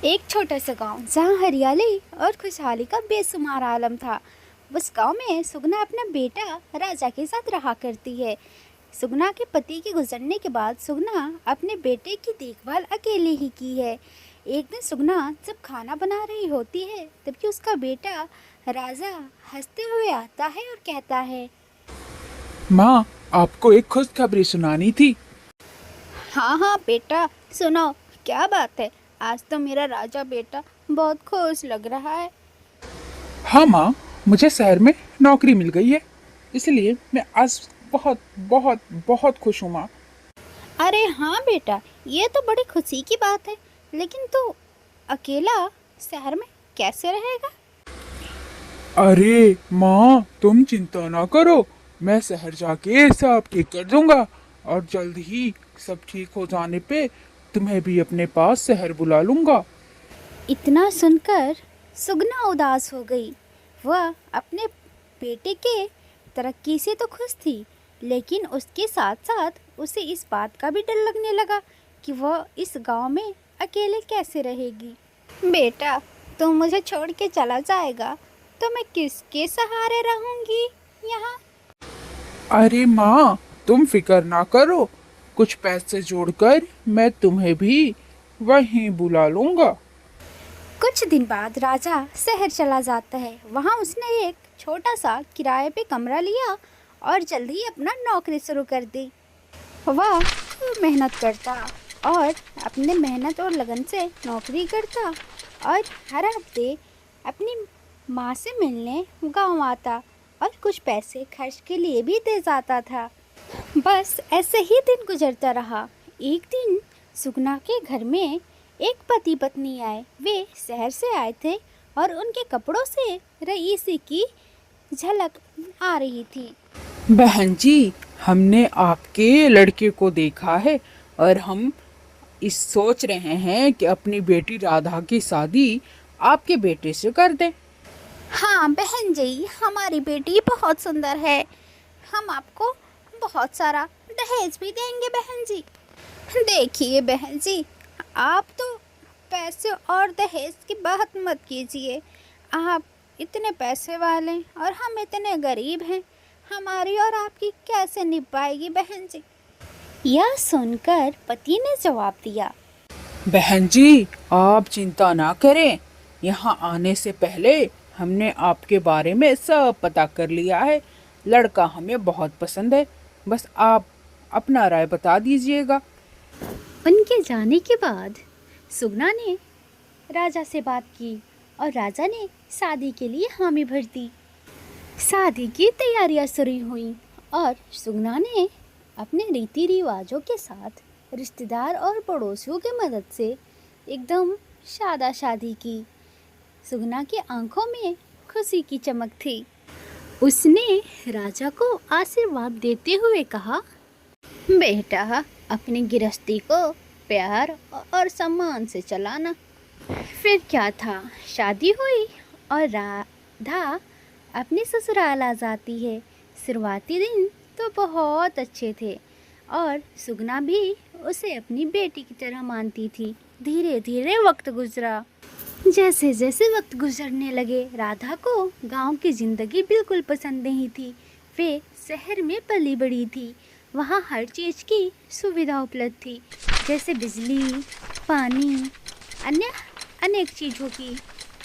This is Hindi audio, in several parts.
एक छोटा सा गांव जहां हरियाली और खुशहाली का बेशुमार आलम था। उस गांव में सुगना अपना बेटा राजा के साथ रहा करती है। सुगना के पति के गुजरने के बाद सुगना अपने बेटे की देखभाल अकेले ही की है। एक दिन सुगना जब खाना बना रही होती है तभी उसका बेटा राजा हंसते हुए आता है और कहता है, माँ, आपको एक खुशखबरी सुनानी थी। हाँ हाँ बेटा, सुनो। क्या बात है? आज तो मेरा राजा बेटा बहुत खुश लग रहा है। हाँ माँ, मुझे शहर में नौकरी मिल गई है, इसलिए मैं आज बहुत बहुत बहुत खुश हूँ माँ। अरे हाँ बेटा, ये तो बड़ी खुशी की बात है। लेकिन तू अकेला शहर में कैसे रहेगा? अरे माँ, तुम चिंता ना करो, मैं शहर जाके सब ठीक कर दूंगा और जल्द ही सब ठीक हो जाने पे तुम्हें भी अपने पास शहर बुला लूंगा। इतना सुनकर सुगना उदास हो गई। वह अपने बेटे के तरक्की से तो खुश थी, लेकिन उसके साथ साथ उसे इस बात का भी डर लगने लगा कि वह इस गांव में अकेले कैसे रहेगी। बेटा, तू मुझे छोड़ के चला जाएगा तो मैं किसके सहारे रहूंगी यहाँ? अरे माँ, तुम फिक्र ना करो, कुछ पैसे जोड़कर मैं तुम्हें भी वहीं बुला लूंगा। कुछ दिन बाद राजा शहर चला जाता है। वहाँ उसने एक छोटा सा किराए पे कमरा लिया और जल्दी ही अपना नौकरी शुरू कर दी। वह खूब मेहनत करता और अपने मेहनत और लगन से नौकरी करता और हर हफ्ते अपनी माँ से मिलने गांव आता और कुछ पैसे खर्च के लिए भी दे जाता था। बस ऐसे ही दिन गुजरता रहा। एक दिन सुगना के घर में एक पति पत्नी आए। वे शहर से आए थे और उनके कपड़ों से रईसी की झलक आ रही थी। बहन जी, हमने आपके लड़के को देखा है और हम इस सोच रहे हैं कि अपनी बेटी राधा की शादी आपके बेटे से कर दें। हाँ बहन जी, हमारी बेटी बहुत सुंदर है। हम आपको बहुत सारा दहेज भी देंगे बहन जी। देखिए बहन जी, आप तो पैसे और दहेज की बात मत कीजिए। आप इतने पैसे वाले और हम इतने गरीब हैं, हमारी और आपकी कैसे निभ पाएगी बहन जी? यह सुनकर पति ने जवाब दिया, बहन जी, आप चिंता ना करें, यहाँ आने से पहले हमने आपके बारे में सब पता कर लिया है। लड़का हमें बहुत पसंद है, बस आप अपना राय बता दीजिएगा। उनके जाने के बाद सुगना ने राजा से बात की और राजा ने शादी के लिए हामी भर दी। शादी की तैयारियां शुरू हुई और सुगना ने अपने रीति रिवाजों के साथ रिश्तेदार और पड़ोसियों की मदद से एकदम सादा शादी की। सुगना की आंखों में खुशी की चमक थी। उसने राजा को आशीर्वाद देते हुए कहा, बेटा, अपनी गृहस्थी को प्यार और सम्मान से चलाना। फिर क्या था, शादी हुई और राधा अपने ससुराल आ जाती है। शुरुआती दिन तो बहुत अच्छे थे और सुगना भी उसे अपनी बेटी की तरह मानती थी। धीरे धीरे वक्त गुजरा। जैसे जैसे वक्त गुजरने लगे, राधा को गांव की ज़िंदगी बिल्कुल पसंद नहीं थी। वे शहर में पली बड़ी थी। वहाँ हर चीज़ की सुविधा उपलब्ध थी, जैसे बिजली, पानी, अन्य अनेक चीज़ों की।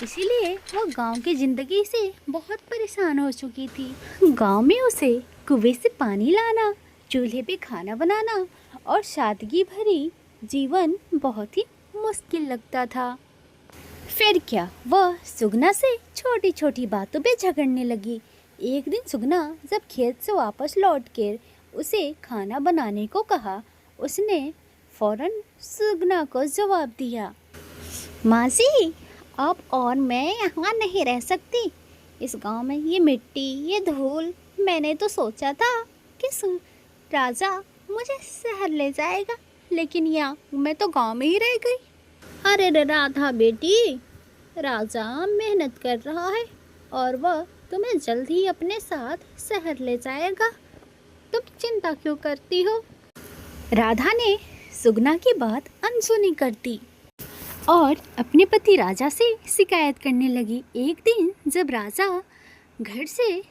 इसीलिए वो गांव की ज़िंदगी से बहुत परेशान हो चुकी थी। गांव में उसे कुएं से पानी लाना, चूल्हे पे खाना बनाना और सादगी भरी जीवन बहुत ही मुश्किल लगता था। फिर क्या, वह सुगना से छोटी छोटी बातों पे झगड़ने लगी। एक दिन सुगना जब खेत से वापस लौट कर उसे खाना बनाने को कहा, उसने फौरन सुगना को जवाब दिया, माँ जी, अब और मैं यहाँ नहीं रह सकती। इस गांव में ये मिट्टी, ये धूल, मैंने तो सोचा था कि राजा मुझे शहर ले जाएगा, लेकिन यहाँ मैं तो गांव में ही रह गई। अरे रे राधा बेटी, राजा मेहनत कर रहा है और वह तुम्हें जल्द ही अपने साथ शहर ले जाएगा। तुम चिंता क्यों करती हो? राधा ने सुगना की बात अनसुनी कर दी। और अपने पति राजा से शिकायत करने लगी। एक दिन जब राजा घर से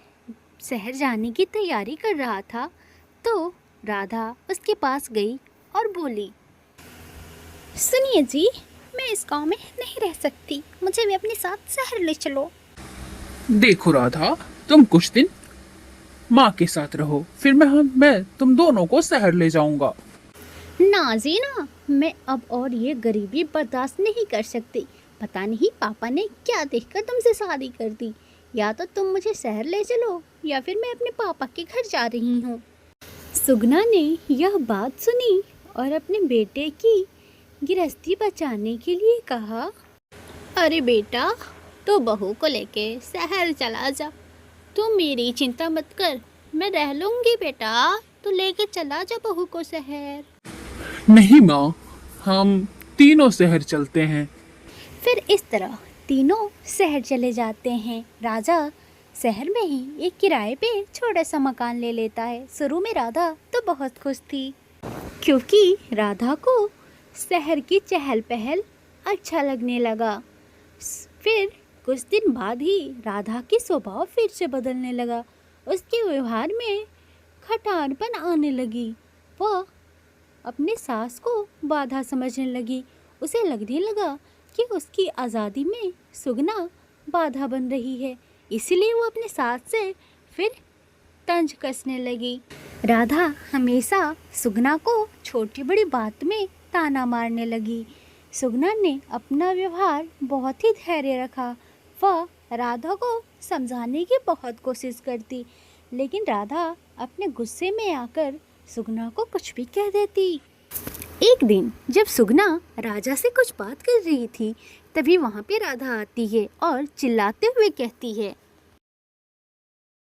शहर जाने की तैयारी कर रहा था तो राधा उसके पास गई और बोली, सुनिए जी, मैं इस गांव में नहीं रह सकती, मुझे भी अपने साथ शहर ले चलो। देखो राधा, तुम कुछ दिन माँ के साथ रहो, फिर मैं तुम दोनों को शहर ले जाऊंगा। ना जी ना, मैं अब और ये गरीबी बर्दाश्त नहीं कर सकती। पता नहीं पापा ने क्या देखकर तुमसे शादी कर दी। या तो तुम मुझे शहर ले चलो या फिर मैं अपने पापा के घर जा रही हूँ। सुगना ने यह बात सुनी और अपने बेटे की गृहस्थी बचाने के लिए कहा, अरे बेटा, तो बहू को लेके शहर चला जा। तू मेरी चिंता मत कर, मैं रह लूँगी बेटा, तो लेके चला जा बहू को शहर। नहीं माँ, हम तीनों शहर चलते हैं। फिर इस तरह तीनों शहर चले जाते हैं। राजा शहर में ही एक किराए पे छोटा सा मकान ले लेता है। शुरू में राधा तो बहुत खुश थी क्योंकि राधा को शहर की चहल पहल अच्छा लगने लगा। फिर कुछ दिन बाद ही राधा की स्वभाव फिर से बदलने लगा। उसके व्यवहार में खटारपन आने लगी। वह अपने सास को बाधा समझने लगी। उसे लगने लगा कि उसकी आज़ादी में सुगना बाधा बन रही है, इसलिए वो अपने सास से फिर तंज कसने लगी। राधा हमेशा सुगना को छोटी बड़ी बात में ताना मारने लगी। सुगना ने अपना व्यवहार बहुत ही धैर्य रखा। वह राधा को समझाने की बहुत कोशिश करती, लेकिन राधा अपने गुस्से में आकर सुगना को कुछ भी कह देती। एक दिन जब सुगना राजा से कुछ बात कर रही थी, तभी वहाँ पे राधा आती है और चिल्लाते हुए कहती है,